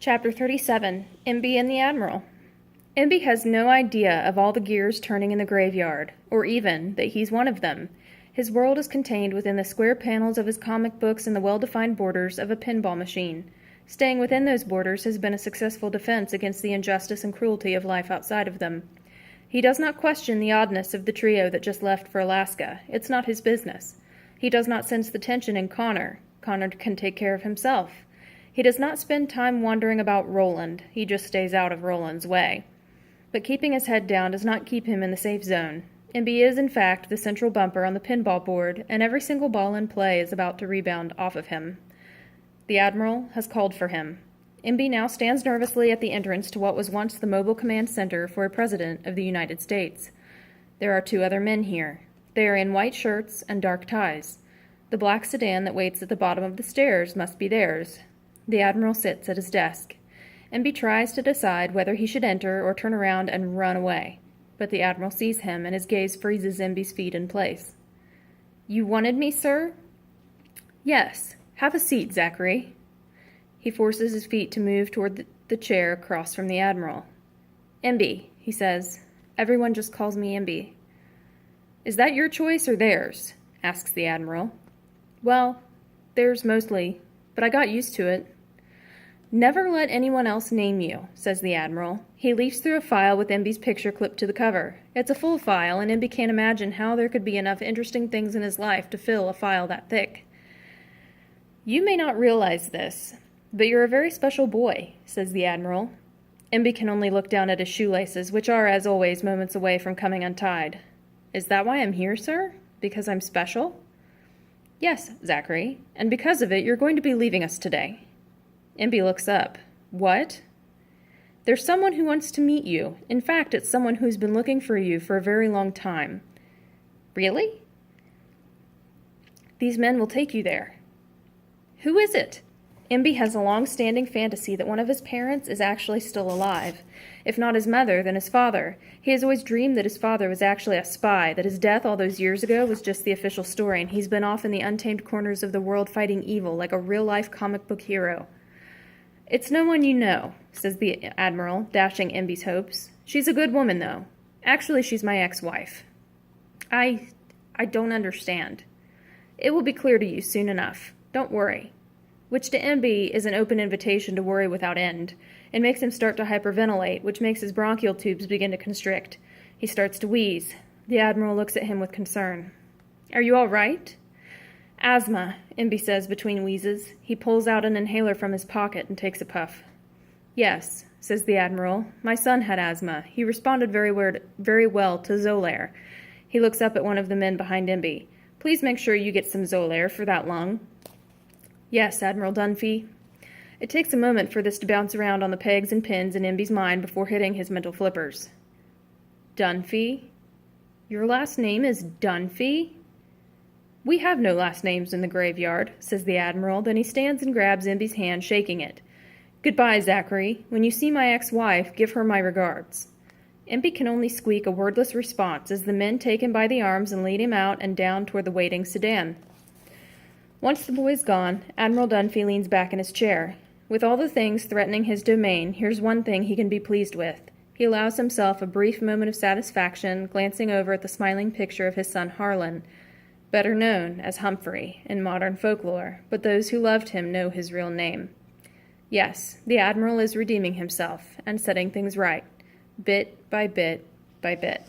Chapter 37, Imby and the Admiral. Imby has no idea of all the gears turning in the graveyard, or even that he's one of them. His world is contained within the square panels of his comic books and the well-defined borders of a pinball machine. Staying within those borders has been a successful defense against the injustice and cruelty of life outside of them. He does not question the oddness of the trio that just left for Alaska. It's not his business. He does not sense the tension in Connor. Connor can take care of himself. He does not spend time wondering about Roland. He just stays out of Roland's way. But keeping his head down does not keep him in the safe zone. Imby is, in fact, the central bumper on the pinball board, and every single ball in play is about to rebound off of him. The Admiral has called for him. Imby now stands nervously at the entrance to what was once the Mobile Command Center for a President of the United States. There are two other men here. They are in white shirts and dark ties. The black sedan that waits at the bottom of the stairs must be theirs. The Admiral sits at his desk. Imby tries to decide whether he should enter or turn around and run away. But the Admiral sees him, and his gaze freezes Imby's feet in place. "You wanted me, sir?" "Yes. Have a seat, Zachary." He forces his feet to move toward the chair across from the Admiral. "Imby," he says. "Everyone just calls me Imby." "Is that your choice or theirs?" asks the Admiral. "Well, theirs mostly, but I got used to it." "Never let anyone else name you," says the Admiral. He leafs through a file with Imby's picture clipped to the cover. It's a full file, and Imby can't imagine how there could be enough interesting things in his life to fill a file that thick. "You may not realize this, but you're a very special boy," says the Admiral. Imby can only look down at his shoelaces, which are, as always, moments away from coming untied. "Is that why I'm here, sir? Because I'm special?" "Yes, Zachary, and because of it, you're going to be leaving us today." Imby looks up. "What?" "There's someone who wants to meet you. In fact, it's someone who's been looking for you for a very long time." "Really?" "These men will take you there." "Who is it?" Imby has a long-standing fantasy that one of his parents is actually still alive. If not his mother, then his father. He has always dreamed that his father was actually a spy, that his death all those years ago was just the official story, and he's been off in the untamed corners of the world fighting evil like a real-life comic book hero. "It's no one you know," says the Admiral, dashing Imby's hopes. "She's a good woman, though. Actually, she's my ex-wife." I don't understand." "It will be clear to you soon enough. Don't worry." Which to Imby is an open invitation to worry without end. It makes him start to hyperventilate, which makes his bronchial tubes begin to constrict. He starts to wheeze. The Admiral looks at him with concern. "Are you all right?" "Asthma," Imby says between wheezes. He pulls out an inhaler from his pocket and takes a puff. "Yes," says the Admiral. "My son had asthma. He responded very well to Xolair." He looks up at one of the men behind Imby. "Please make sure you get some Xolair for that lung." "Yes, Admiral Dunphy." It takes a moment for this to bounce around on the pegs and pins in Imby's mind before hitting his mental flippers. "Dunphy? Your last name is Dunphy?" "We have no last names in the graveyard," says the Admiral. Then he stands and grabs Imby's hand, shaking it. "Goodbye, Zachary. When you see my ex-wife, give her my regards." Imby can only squeak a wordless response as the men take him by the arms and lead him out and down toward the waiting sedan. Once the boy's gone, Admiral Dunphy leans back in his chair. With all the things threatening his domain, here's one thing he can be pleased with. He allows himself a brief moment of satisfaction, glancing over at the smiling picture of his son Harlan, better known as Humphrey in modern folklore, but those who loved him know his real name. Yes, the Admiral is redeeming himself and setting things right, bit by bit by bit.